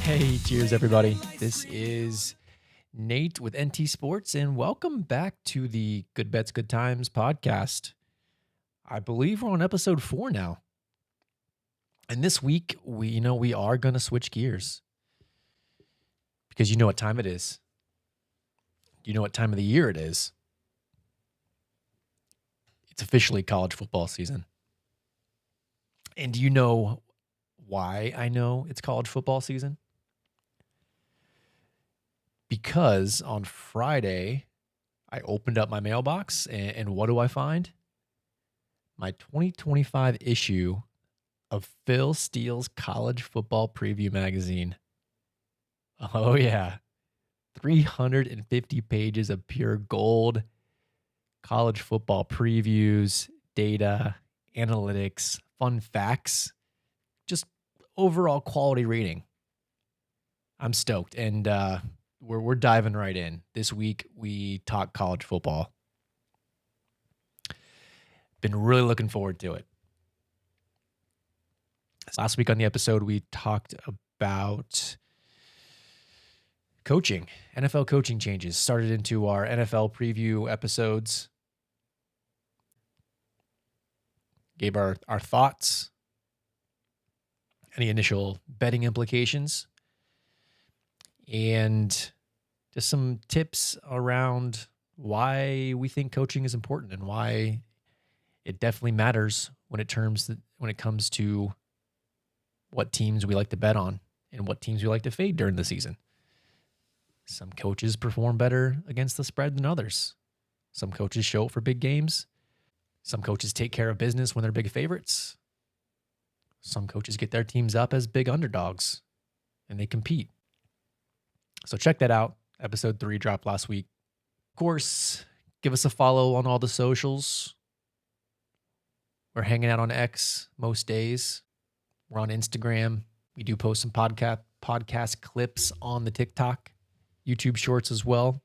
Hey, cheers, everybody. This is Nate with NT Sports, and welcome back to the Good Bets, Good Times podcast. I believe we're on episode 4 now. And this week, we are going to switch gears because you know what time it is. You know what time of the year it is. It's officially college football season. And do you know why I know it's college football season? Because on Friday, I opened up my mailbox and what do I find? My 2025 issue of Phil Steele's College Football Preview magazine. Oh, yeah. 350 pages of pure gold, college football previews, data, analytics, fun facts, just overall quality reading. I'm stoked. And we're diving right in. This week, we talk college football. Been really looking forward to it. Last week on the episode, we talked about coaching, NFL coaching changes. Started into our NFL preview episodes. Gave our thoughts, any initial betting implications, and just some tips around why we think coaching is important and why it definitely matters when it comes to what teams we like to bet on and what teams we like to fade during the season. Some coaches perform better against the spread than others. Some coaches show up for big games. Some coaches take care of business when they're big favorites. Some coaches get their teams up as big underdogs and they compete. So check that out. Episode 3 dropped last week. Of course, give us a follow on all the socials. We're hanging out on X most days. We're on Instagram. We do post some podcast clips on the TikTok, YouTube shorts as well.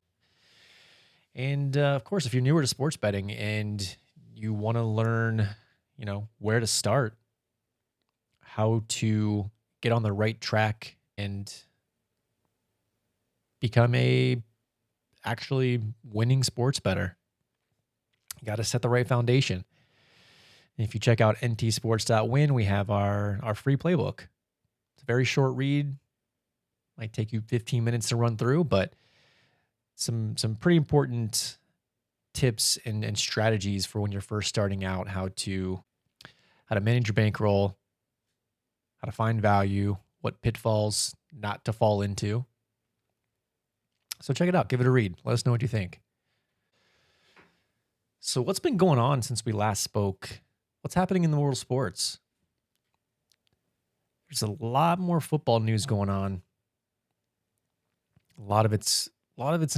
And of course, if you're newer to sports betting and you want to learn, where to start, how to get on the right track and become a actually winning sports bettor, you got to set the right foundation. And if you check out ntsports.win, we have our free playbook. It's a very short read. Might take you 15 minutes to run through, but some pretty important tips and strategies for when you're first starting out, how to manage your bankroll, how to find value, what pitfalls not to fall into. So check it out. Give it a read. Let us know what you think. So what's been going on since we last spoke? What's happening in the world of sports? There's a lot more football news going on. A lot of it's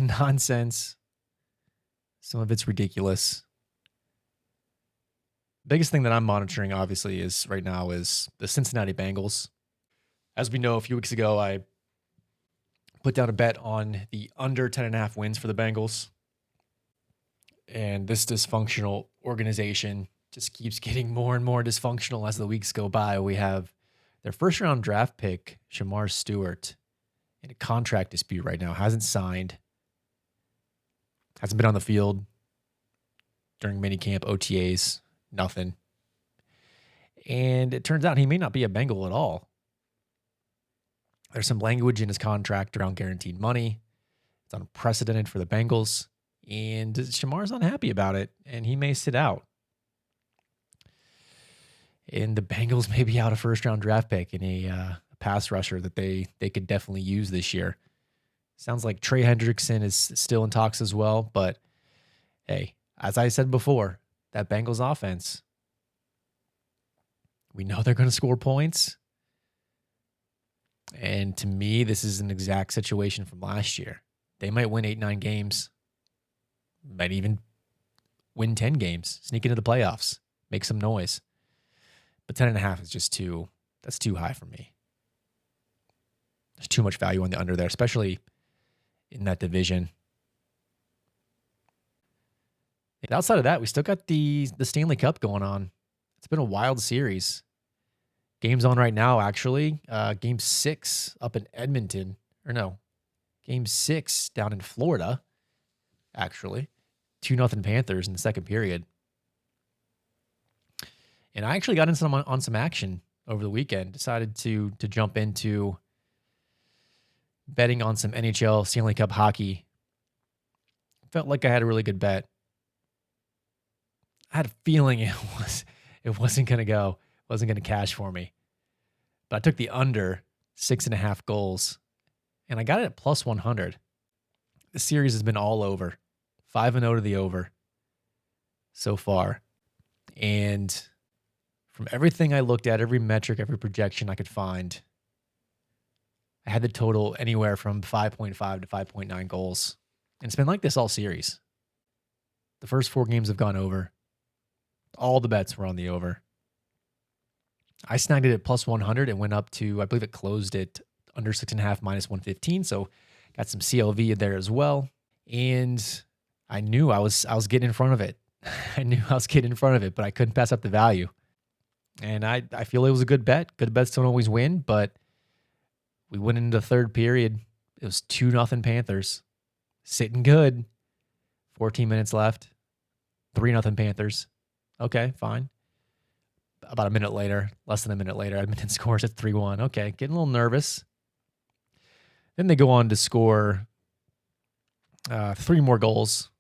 nonsense. Some of it's ridiculous. Biggest thing that I'm monitoring, obviously, is the Cincinnati Bengals. As we know, a few weeks ago, I put down a bet on the under 10.5 wins for the Bengals. And this dysfunctional organization just keeps getting more and more dysfunctional as the weeks go by. We have their first round draft pick, Shamar Stewart, in a contract dispute right now. Hasn't signed. Hasn't been on the field during minicamp, OTAs, nothing. And it turns out he may not be a Bengal at all. There's some language in his contract around guaranteed money. It's unprecedented for the Bengals. And Shamar's unhappy about it, and he may sit out. And the Bengals may be out a first-round draft pick in a pass rusher that they could definitely use this year. Sounds like Trey Hendrickson is still in talks as well. But, hey, as I said before, that Bengals offense, we know they're going to score points. And to me, this is an exact situation from last year. They might win 8-9 games. Might even win 10 games, sneak into the playoffs, make some noise. But 10.5 is just that's too high for me. There's too much value on the under there, especially in that division. And outside of that, we still got the Stanley Cup going on. It's been a wild series. Game's on right now, actually. Game 6 up in Edmonton. Or no, Game 6 down in Florida, actually. 2-0 Panthers in the second period. And I actually got into on some action over the weekend. Decided to jump into betting on some NHL Stanley Cup hockey. Felt like I had a really good bet. I had a feeling it wasn't going to go. Wasn't going to cash for me. But I took the under 6.5 goals, and I got it at plus 100. The series has been all over. 5-0 to the over so far. And from everything I looked at, every metric, every projection I could find, I had the total anywhere from 5.5 to 5.9 goals. And it's been like this all series. The first 4 games have gone over. All the bets were on the over. I snagged it at plus 100 and went up to, I believe it closed at under 6.5 minus 115. So got some CLV there as well. And I knew I was getting in front of it. I knew I was getting in front of it, but I couldn't pass up the value. And I feel it was a good bet. Good bets don't always win, but we went into the third period. It was 2-0 Panthers. Sitting good. 14 minutes left. 3-0 Panthers. Okay, fine. About a minute later, less than a minute later, Edmonton scores at 3-1. Okay, getting a little nervous. Then they go on to score 3 more goals,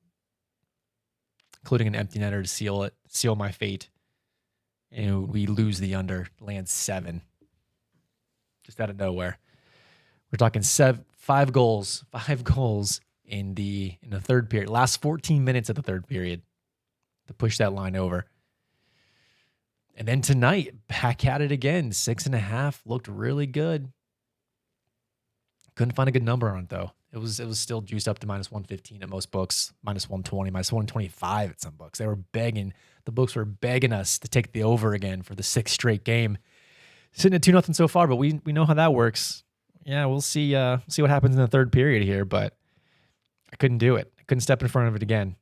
including an empty netter to seal my fate. And we lose the under, land 7. Just out of nowhere. We're talking 5 goals in the third period. Last 14 minutes of the third period to push that line over. And then tonight, back at it again. 6.5 looked really good. Couldn't find a good number on it though. It was still juiced up to minus 115 at most books, minus 120, minus 125 at some books. They were begging. The books were begging us to take the over again for the 6th straight game. Sitting at 2-0 so far, but we know how that works. Yeah, we'll see what happens in the third period here, but I couldn't do it. I couldn't step in front of it again.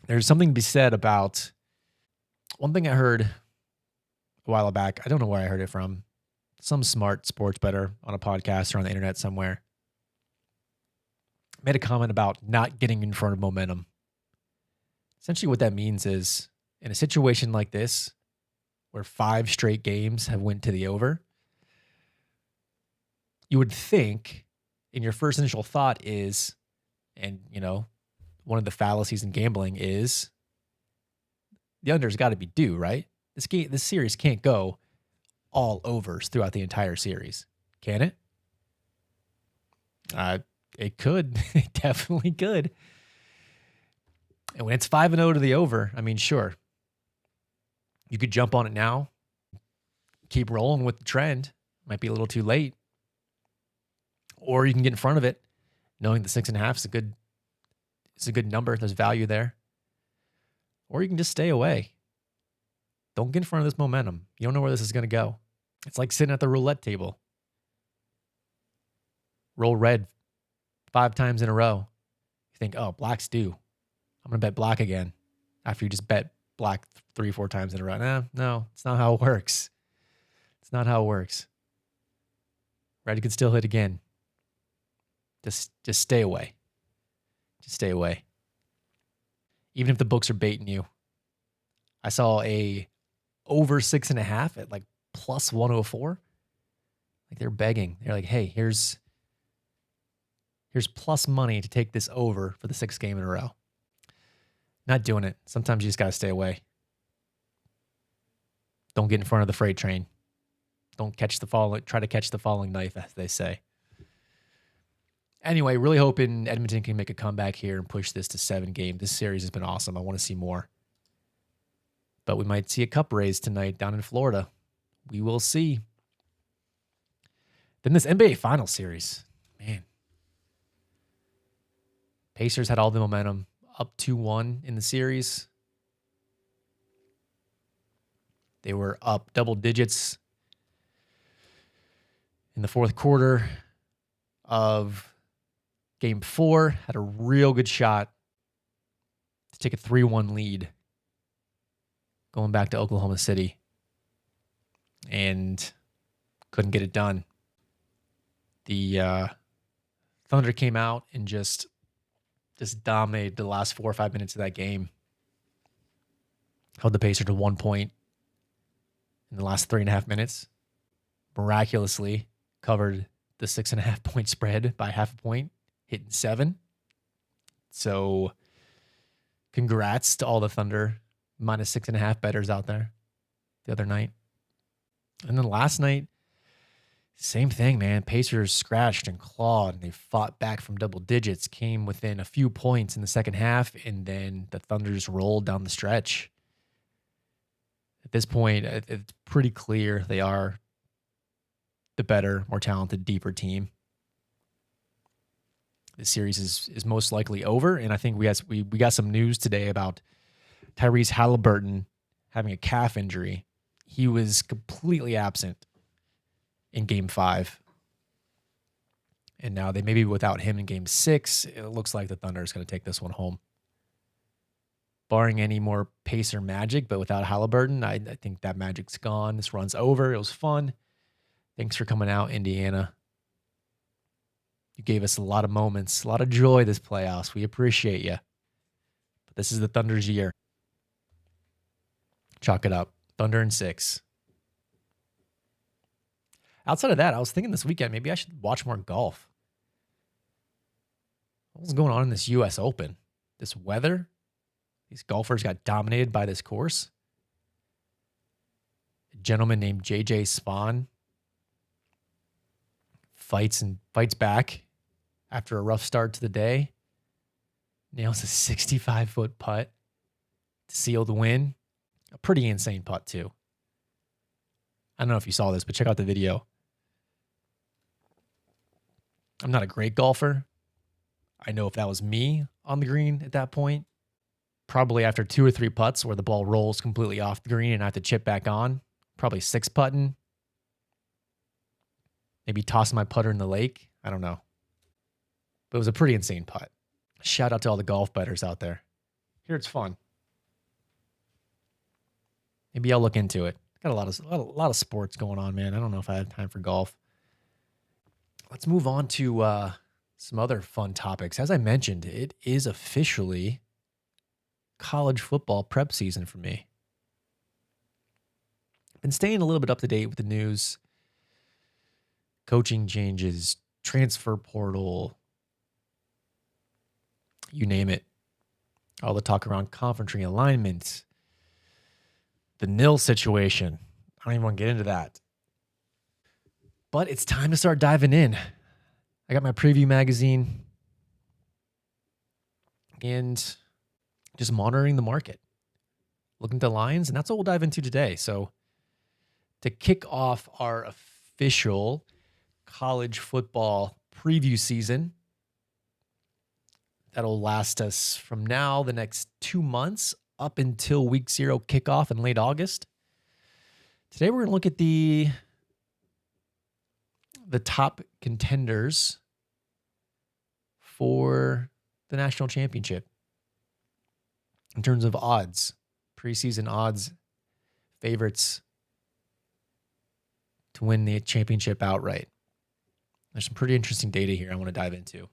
There's something to be said about one thing I heard a while back. I don't know where I heard it from. Some smart sports bettor on a podcast or on the internet somewhere made a comment about not getting in front of momentum. Essentially what that means is in a situation like this, where 5 straight games have went to the over, you would think, and your first initial thought is, and one of the fallacies in gambling is the under's got to be due, right? This series can't go all overs throughout the entire series, can it? It could. It definitely could. And when it's 5-0 to the over, I mean, sure, you could jump on it now, keep rolling with the trend. Might be a little too late. Or you can get in front of it, knowing the 6.5 is a good number. There's value there. Or you can just stay away. Don't get in front of this momentum. You don't know where this is going to go. It's like sitting at the roulette table. Roll red 5 times in a row. You think, oh, black's due. I'm going to bet black again. After you just bet black 3-4 times in a row. No, it's not how it works. It's not how it works. Red could still hit again. Just stay away. Just stay away. Even if the books are baiting you. I saw a over 6.5 at like plus 104. Like they're begging. They're like, hey, here's plus money to take this over for the 6th game in a row. Not doing it. Sometimes you just got to stay away. Don't get in front of the freight train. Don't try to catch the falling knife, as they say. Anyway, really hoping Edmonton can make a comeback here and push this to 7 games. This series has been awesome. I want to see more. But we might see a cup raise tonight down in Florida. We will see. Then this NBA Finals series. Man. Pacers had all the momentum. Up 2-1 in the series. They were up double digits in the fourth quarter of Game 4. Had a real good shot to take a 3-1 lead going back to Oklahoma City. and couldn't get it done. The Thunder came out and just dominated the last 4 or 5 minutes of that game. Held the Pacers to 1 point in the last 3.5 minutes. Miraculously covered the 6.5 point spread by half a point, hitting 7. So congrats to all the Thunder minus 6.5 bettors out there the other night. And then last night, same thing, man. Pacers scratched and clawed, and they fought back from double digits, came within a few points in the second half, and then the Thunder just rolled down the stretch. At this point, it's pretty clear they are the better, more talented, deeper team. The series is most likely over, and I think we got some news today about Tyrese Halliburton having a calf injury. He was completely absent in Game 5, and now they may be without him in Game 6. It looks like the Thunder is going to take this one home. Barring any more Pacer magic, but without Halliburton, I think that magic's gone. This run's over. It was fun. Thanks for coming out, Indiana. You gave us a lot of moments, a lot of joy this playoffs. We appreciate you. But this is the Thunder's year. Chalk it up. Thunder in 6. Outside of that, I was thinking this weekend, maybe I should watch more golf. What's going on in this U.S. Open? This weather? These golfers got dominated by this course. A gentleman named J.J. Spawn fights back after a rough start to the day. Nails a 65-foot putt to seal the win. A pretty insane putt, too. I don't know if you saw this, but check out the video. I'm not a great golfer. I know if that was me on the green at that point, probably after 2 or 3 putts where the ball rolls completely off the green and I have to chip back on, probably 6 putting. Maybe tossing my putter in the lake. I don't know. But it was a pretty insane putt. Shout out to all the golf bettors out there. Here it's fun. Maybe I'll look into it. Got a lot of sports going on, man. I don't know if I have time for golf. Let's move on to some other fun topics. As I mentioned, it is officially college football prep season for me. Been staying a little bit up to date with the news. Coaching changes, transfer portal, you name it. All the talk around conference realignment, the nil situation. I don't even want to get into that. But it's time to start diving in. I got my preview magazine and just monitoring the market, looking at the lines, and that's what we'll dive into today. So to kick off our official college football preview season, that'll last us from now the next 2 months up until week 0 kickoff in late August. Today we're going to look at the top contenders for the national championship in terms of odds, preseason odds, favorites to win the championship outright. There's some pretty interesting data here I want to dive into.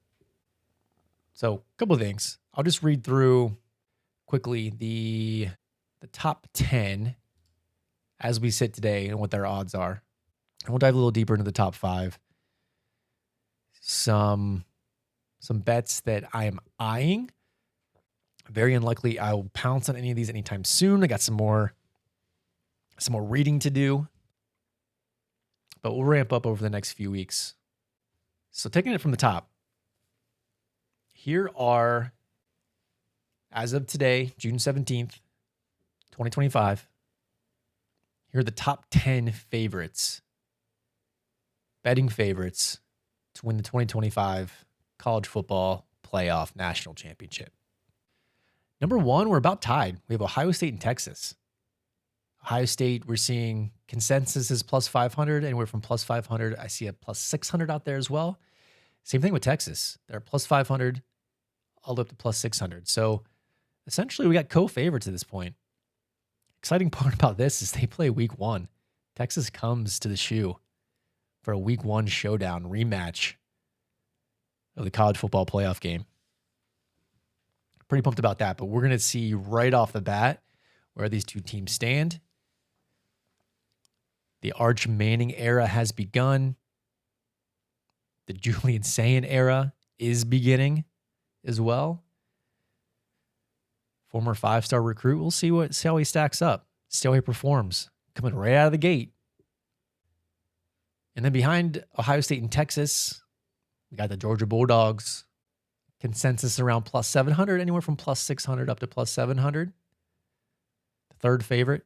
So a couple of things. I'll just read through quickly the top 10 as we sit today and what their odds are. And we'll dive a little deeper into the top 5. Some bets that I am eyeing. Very unlikely I will pounce on any of these anytime soon. I got some more reading to do. But we'll ramp up over the next few weeks. So taking it from the top. Here are, as of today, June 17th, 2025, here are the top 10 favorites, betting favorites to win the 2025 college football playoff national championship. Number 1, we're about tied. We have Ohio State and Texas. Ohio State, we're seeing consensus is plus 500, anywhere from plus 500. I see a plus 600 out there as well. Same thing with Texas. They're plus 500 all the way up to plus 600. So essentially we got co-favorites at this point. Exciting part about this is they play week 1. Texas comes to the shoe for a week 1 showdown rematch of the college football playoff game. Pretty pumped about that, but we're going to see right off the bat where these two teams stand. The Arch Manning era has begun. The Julian Sayin era is beginning as well. Former 5-star recruit. We'll see how he stacks up. See how he performs. Coming right out of the gate. And then behind Ohio State and Texas, we got the Georgia Bulldogs. Consensus around plus 700, anywhere from plus 600 up to plus 700. The third favorite.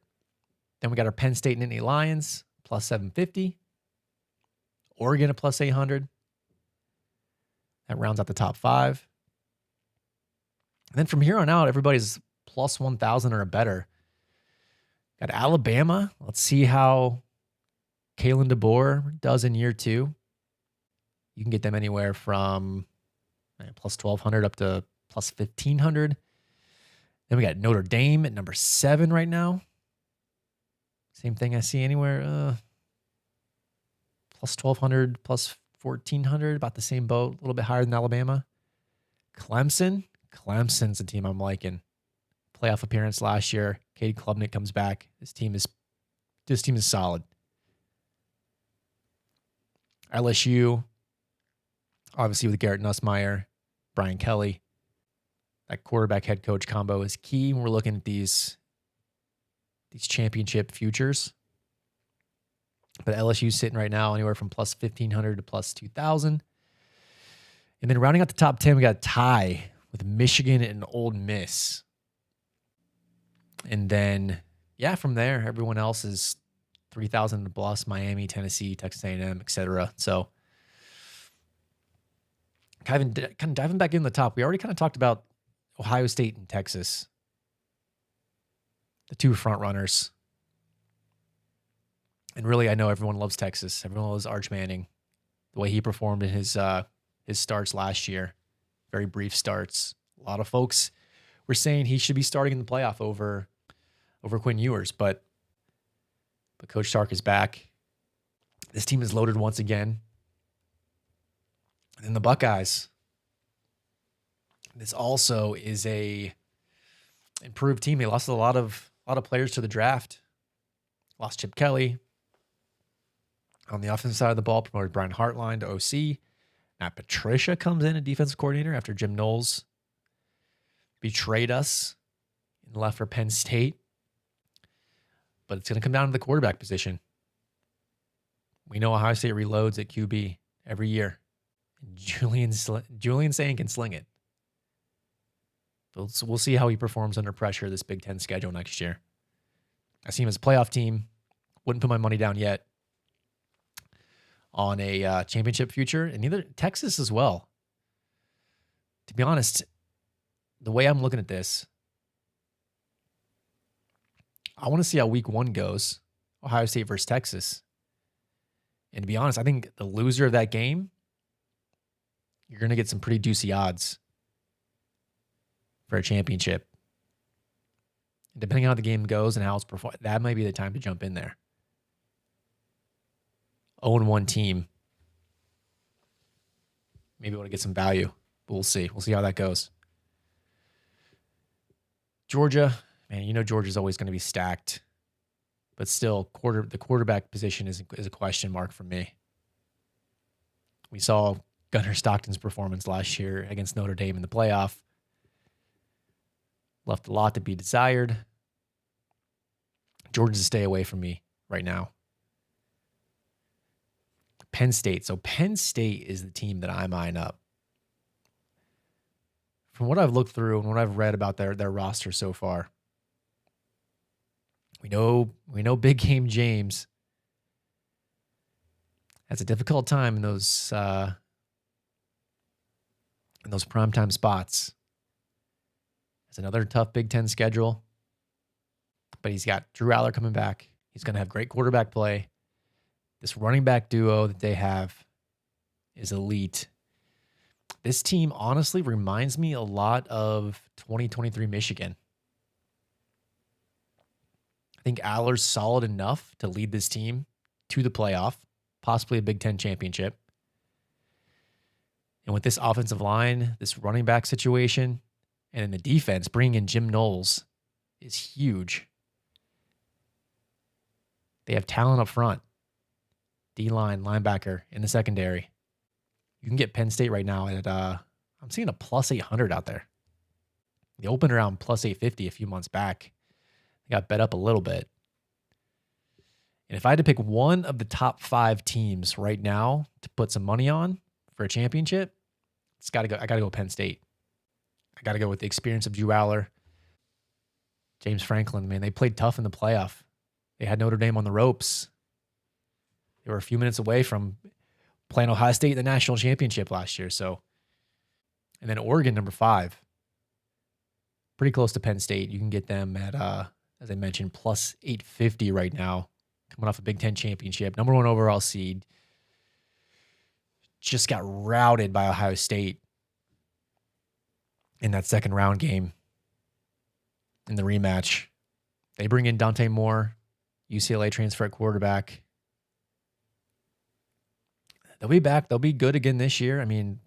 Then we got our Penn State and Nittany Lions, plus 750. Oregon at plus 800. That rounds out the top 5. And then from here on out, everybody's plus 1,000 or better. Got Alabama. Let's see how Kalen DeBoer does in year 2. You can get them anywhere from plus 1,200 up to plus 1,500. Then we got Notre Dame at number 7 right now. Same thing I see anywhere. Plus 1,200, plus 1,400, about the same boat, a little bit higher than Alabama. Clemson's a team I'm liking. Playoff appearance last year. Cade Klubnik comes back. This team is solid. LSU, obviously with Garrett Nussmeier, Brian Kelly. That quarterback head coach combo is key when we're looking at these championship futures. But LSU's sitting right now anywhere from plus 1,500 to plus 2,000. And then rounding out the top 10, we got a tie with Michigan and Ole Miss. And then, from there, everyone else is 3,000 plus, Miami, Tennessee, Texas A&M, etc. So kind of diving back in the top, we already kind of talked about Ohio State and Texas, the two front runners. And really, I know everyone loves Texas. Everyone loves Arch Manning, the way he performed in his starts last year. Very brief starts. A lot of folks were saying he should be starting in the playoff over Quinn Ewers, but Coach Sark is back. This team is loaded once again. And then the Buckeyes. This also is a improved team. They lost a lot of players to the draft. Lost Chip Kelly. On the offensive side of the ball, promoted Brian Hartline to OC. Matt Patricia comes in, a defensive coordinator, after Jim Knowles betrayed us and left for Penn State. But it's going to come down to the quarterback position. We know Ohio State reloads at QB every year. Julian Sayin can sling it. We'll see how he performs under pressure this Big Ten schedule next year. I see him as a playoff team. Wouldn't put my money down yet on a championship future, and neither Texas as well. To be honest, the way I'm looking at this, I want to see how week 1 goes, Ohio State versus Texas. And to be honest, I think the loser of that game, you're going to get some pretty juicy odds for a championship. And depending on how the game goes and how it's performed, that might be the time to jump in there. 0-1 team. Maybe want to get some value, but we'll see. We'll see how that goes. Georgia, man, you know Georgia's always going to be stacked, but still, the quarterback position is a question mark for me. We saw Gunnar Stockton's performance last year against Notre Dame in the playoff. Left a lot to be desired. Georgia's a stay away from me right now. Penn State. So Penn State is the team that I'm eyeing up. From what I've looked through and what I've read about their roster so far, we know Big Game James has a difficult time in those primetime spots. It's another tough Big Ten schedule, but he's got Drew Aller coming back. He's going to have great quarterback play. This running back duo that they have is elite. This team honestly reminds me a lot of 2023 Michigan. I think Aller's solid enough to lead this team to the playoff, possibly a Big Ten championship. And with this offensive line, this running back situation, and in the defense, bringing in Jim Knowles is huge. They have talent up front, D-line, linebacker, in the secondary. You can get Penn State right now at, I'm seeing a plus 800 out there. They opened around plus 850 a few months back. They got bet up a little bit. And if I had to pick one of the top 5 teams right now to put some money on for a championship, I got to go Penn State. I got to go with the experience of Drew Aller, James Franklin. Man, they played tough in the playoff. They had Notre Dame on the ropes. They were a few minutes away from playing Ohio State in the national championship last year. So, and then Oregon, number 5, pretty close to Penn State. You can get them at, as I mentioned, plus 850 right now, coming off a Big Ten championship, number 1 overall seed. Just got routed by Ohio State in that second round game in the rematch. They bring in Dante Moore, UCLA transfer at quarterback. They'll be back. They'll be good again this year. I mean,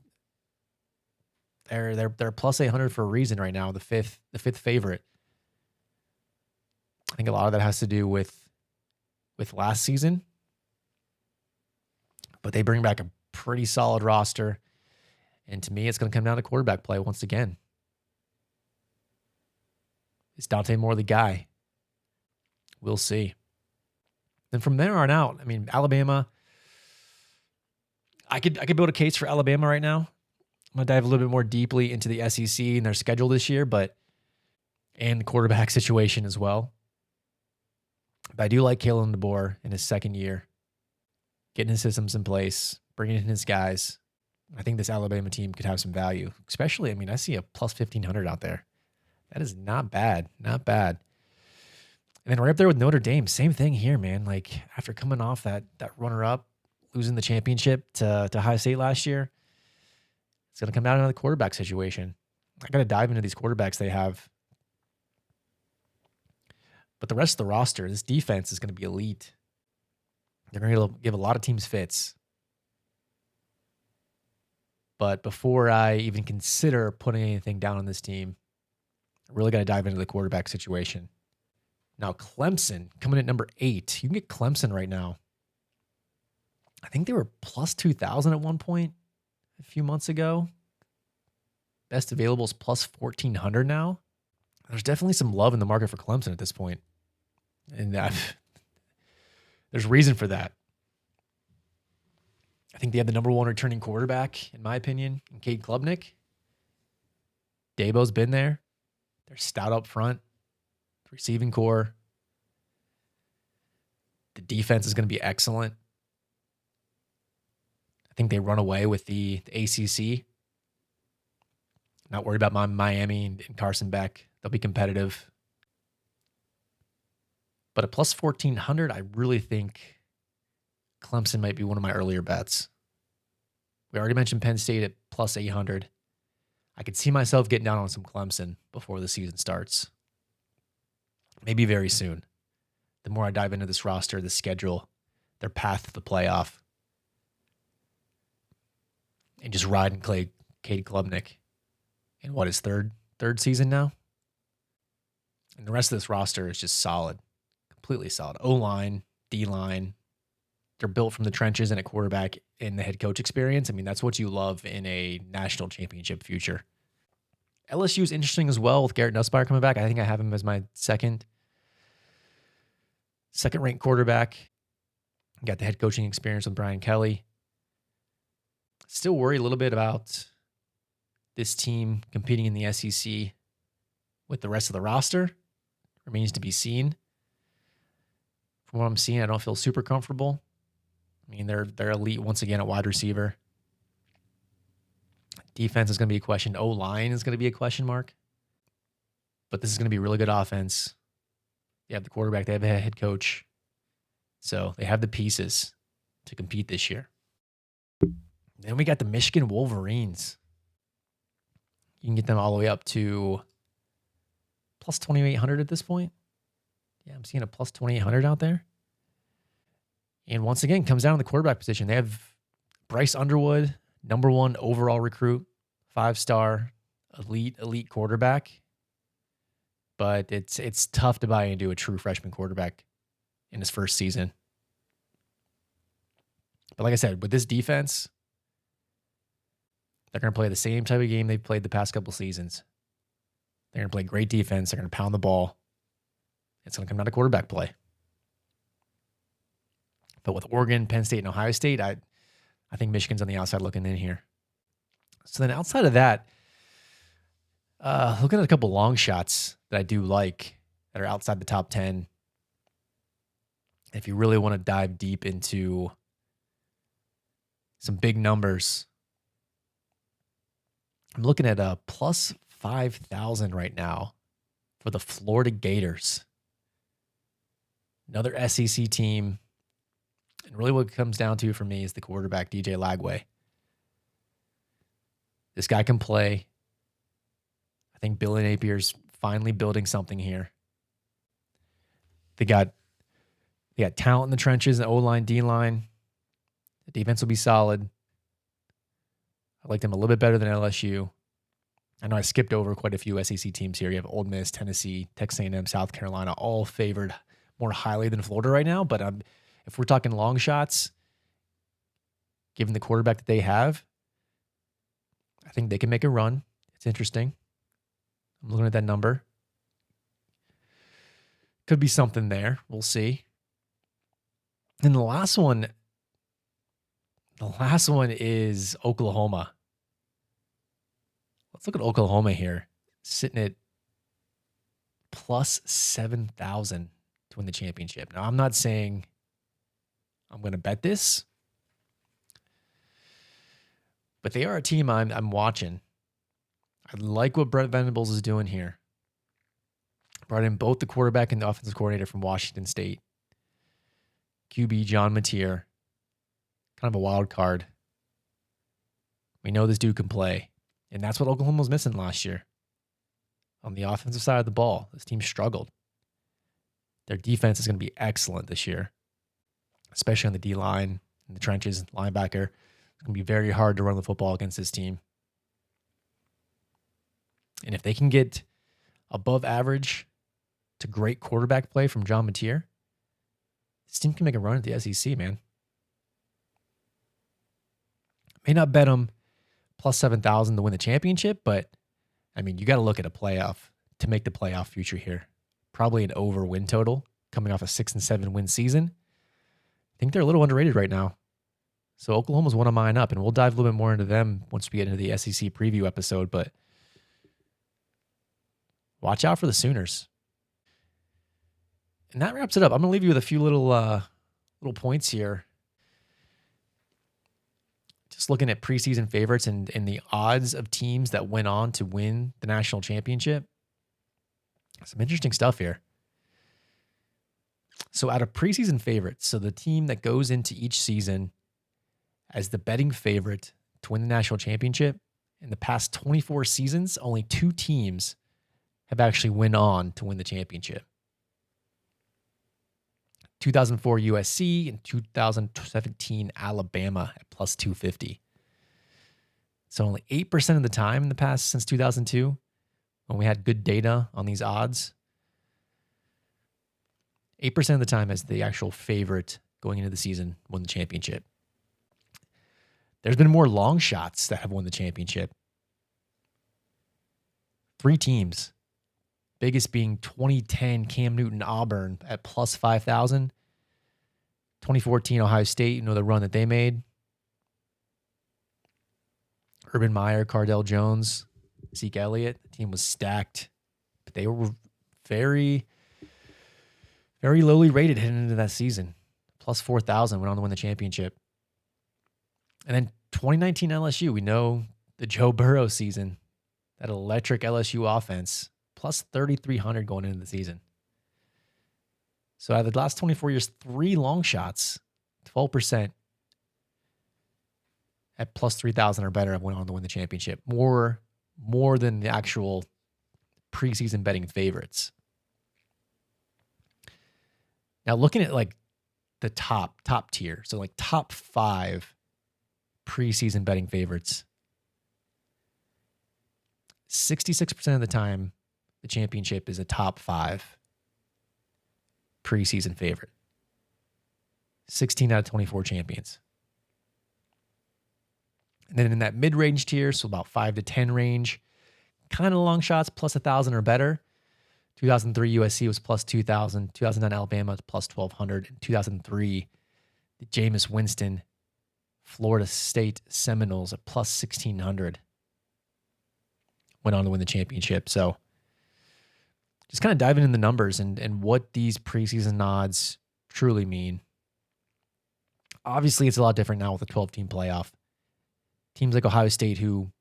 they're plus 800 for a reason right now. The fifth favorite. I think a lot of that has to do with last season, but they bring back a pretty solid roster, and to me, it's going to come down to quarterback play once again. Is Dante Moore the guy? We'll see. Then from there on out, I mean, Alabama. I could build a case for Alabama right now. I'm going to dive a little bit more deeply into the SEC and their schedule this year, and the quarterback situation as well. But I do like Kalen DeBoer in his second year, getting his systems in place, bringing in his guys. I think this Alabama team could have some value, especially, I mean, I see a plus 1,500 out there. That is not bad, not bad. And then right up there with Notre Dame, same thing here, man. Like after coming off that runner-up, losing the championship to Ohio State last year, it's going to come down to the quarterback situation. I got to dive into these quarterbacks they have. But the rest of the roster, this defense is going to be elite. They're going to give a lot of teams fits. But before I even consider putting anything down on this team, I really got to dive into the quarterback situation. Now, Clemson coming at number 8. You can get Clemson right now. I think they were plus 2,000 at one point a few months ago. Best available is plus 1,400 now. There's definitely some love in the market for Clemson at this point. And there's reason for that. I think they have the number 1 returning quarterback, in my opinion, in Cade Klubnik. Dabo's been there. They're stout up front. The receiving core. The defense is going to be excellent. I think they run away with the ACC. Not worried about Miami and Carson Beck. They'll be competitive. But at plus 1,400, I really think Clemson might be one of my earlier bets. We already mentioned Penn State at plus 800. I could see myself getting down on some Clemson before the season starts. Maybe very soon. The more I dive into this roster, the schedule, their path to the playoff, and just ride and play Cade Klubnik in what is third season now. And the rest of this roster is just solid, completely solid. O-line, D-line, they're built from the trenches and at quarterback in the head coach experience. I mean, that's what you love in a national championship future. LSU is interesting as well with Garrett Nussmeier coming back. I think I have him as my second ranked quarterback. Got the head coaching experience with Brian Kelly. Still worry a little bit about this team competing in the SEC with the rest of the roster. Remains to be seen. From what I'm seeing, I don't feel super comfortable. I mean, they're elite once again at wide receiver. Defense is going to be a question. O-line is going to be a question mark. But this is going to be a really good offense. They have the quarterback. They have a head coach. So they have the pieces to compete this year. Then we got the Michigan Wolverines. You can get them all the way up to plus 2,800 at this point. Yeah, I'm seeing a plus 2,800 out there. And once again, comes down to the quarterback position. They have Bryce Underwood, number 1 overall recruit, 5-star, elite quarterback. But it's tough to buy into a true freshman quarterback in his first season. But like I said, with this defense, they're going to play the same type of game they've played the past couple seasons. They're going to play great defense. They're going to pound the ball. It's going to come down to quarterback play. But with Oregon, Penn State, and Ohio State, I think Michigan's on the outside looking in here. So then outside of that, looking at a couple long shots that I do like that are outside the top 10. If you really want to dive deep into some big numbers, I'm looking at a plus 5,000 right now for the Florida Gators. Another SEC team. And really what it comes down to for me is the quarterback, DJ Lagway. This guy can play. I think Billy Napier's finally building something here. They got talent in the trenches, the O-line, D-line. The defense will be solid. I like them a little bit better than LSU. I know I skipped over quite a few SEC teams here. You have Ole Miss, Tennessee, Texas A&M, South Carolina, all favored more highly than Florida right now. But if we're talking long shots, given the quarterback that they have, I think they can make a run. It's interesting. I'm looking at that number. Could be something there. We'll see. And the last one is Oklahoma. Let's look at Oklahoma here, sitting at plus 7,000 to win the championship. Now, I'm not saying I'm going to bet this, but they are a team I'm watching. I like what Brent Venables is doing here. Brought in both the quarterback and the offensive coordinator from Washington State. QB John Mateer. Kind of a wild card. We know this dude can play. And that's what Oklahoma was missing last year. On the offensive side of the ball, this team struggled. Their defense is going to be excellent this year, especially on the D-line, in the trenches, linebacker. It's going to be very hard to run the football against this team. And if they can get above average to great quarterback play from John Mateer, this team can make a run at the SEC, man. May not bet them plus 7,000 to win the championship, but I mean, you got to look at a playoff to make the playoff future here. Probably an over win total coming off a 6-7 win season. I think they're a little underrated right now. So Oklahoma's one of mine up, and we'll dive a little bit more into them once we get into the SEC preview episode, but watch out for the Sooners. And that wraps it up. I'm going to leave you with a few little points here. Just looking at preseason favorites and the odds of teams that went on to win the national championship. Some interesting stuff here. So out of preseason favorites, so the team that goes into each season as the betting favorite to win the national championship, in the past 24 seasons, only 2 teams have actually went on to win the championship. 2004 USC and 2017 Alabama at plus 250. So only 8% of the time in the past since 2002, when we had good data on these odds, 8% of the time as the actual favorite going into the season won the championship. There's been more long shots that have won the championship. 3 teams. Biggest being 2010 Cam Newton Auburn at plus 5,000. 2014 Ohio State, you know the run that they made. Urban Meyer, Cardell Jones, Zeke Elliott. The team was stacked, but they were very, very lowly rated heading into that season. Plus 4,000, went on to win the championship. And then 2019 LSU, we know the Joe Burrow season, that electric LSU offense, plus 3,300 going into the season. So out of the last 24 years, 3 long shots, 12% at plus 3,000 or better have went on to win the championship. More than the actual preseason betting favorites. Now, looking at like the top tier, so like top 5 preseason betting favorites, 66% of the time, the championship is a top 5 preseason favorite. 16 out of 24 champions. And then in that mid-range tier, so about 5 to 10 range, kind of long shots, plus 1,000 or better. 2003 USC was plus 2,000. 2009 Alabama was plus 1,200. And 2003, the Jameis Winston Florida State Seminoles at plus 1,600 went on to win the championship. So just kind of diving in the numbers and what these preseason odds truly mean. Obviously, it's a lot different now with a 12-team playoff. Teams like Ohio State, who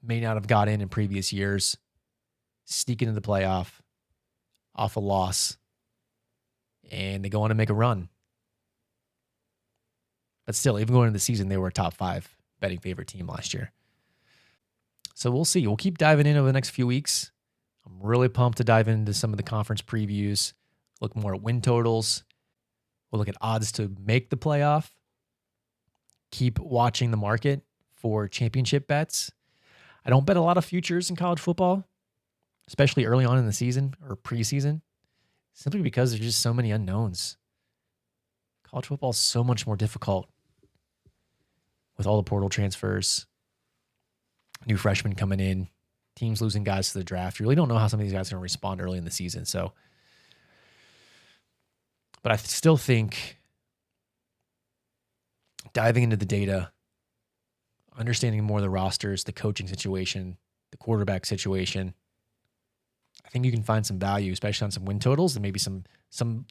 may not have got in previous years, sneak into the playoff off a loss, and they go on to make a run. But still, even going into the season, they were a top 5 betting favorite team last year. So we'll see. We'll keep diving in over the next few weeks. I'm really pumped to dive into some of the conference previews, look more at win totals. We'll look at odds to make the playoff. Keep watching the market for championship bets. I don't bet a lot of futures in college football, especially early on in the season or preseason, simply because there's just so many unknowns. College football is so much more difficult with all the portal transfers, new freshmen coming in, teams losing guys to the draft. You really don't know how some of these guys are going to respond early in the season. So, but I still think diving into the data, understanding more of the rosters, the coaching situation, the quarterback situation, I think you can find some value, especially on some win totals and maybe some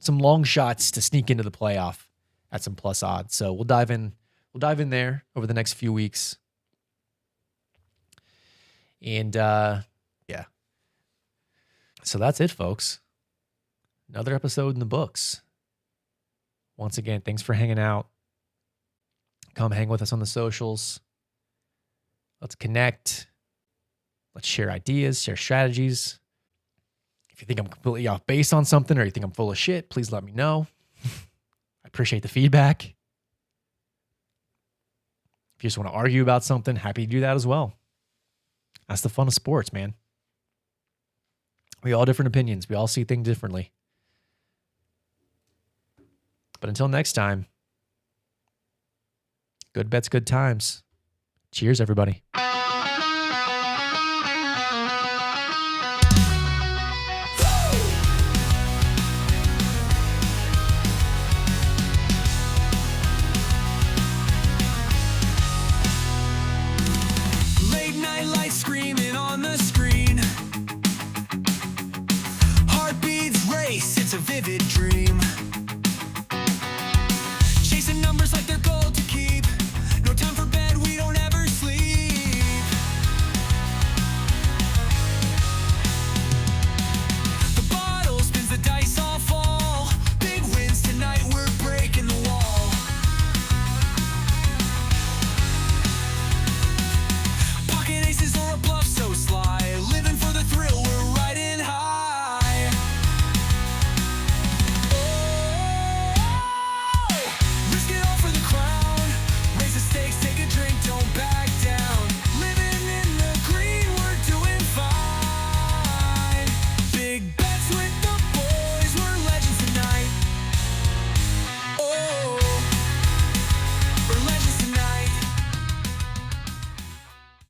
long shots to sneak into the playoff at some plus odds. So we'll dive in there over the next few weeks. And yeah. So that's it, folks. Another episode in the books. Once again, thanks for hanging out. Come hang with us on the socials. Let's connect. Let's share ideas, share strategies. If you think I'm completely off base on something or you think I'm full of shit, please let me know. I appreciate the feedback. If you just want to argue about something, happy to do that as well. That's the fun of sports, man. We all have different opinions. We all see things differently. But until next time, good bets, good times. Cheers, everybody.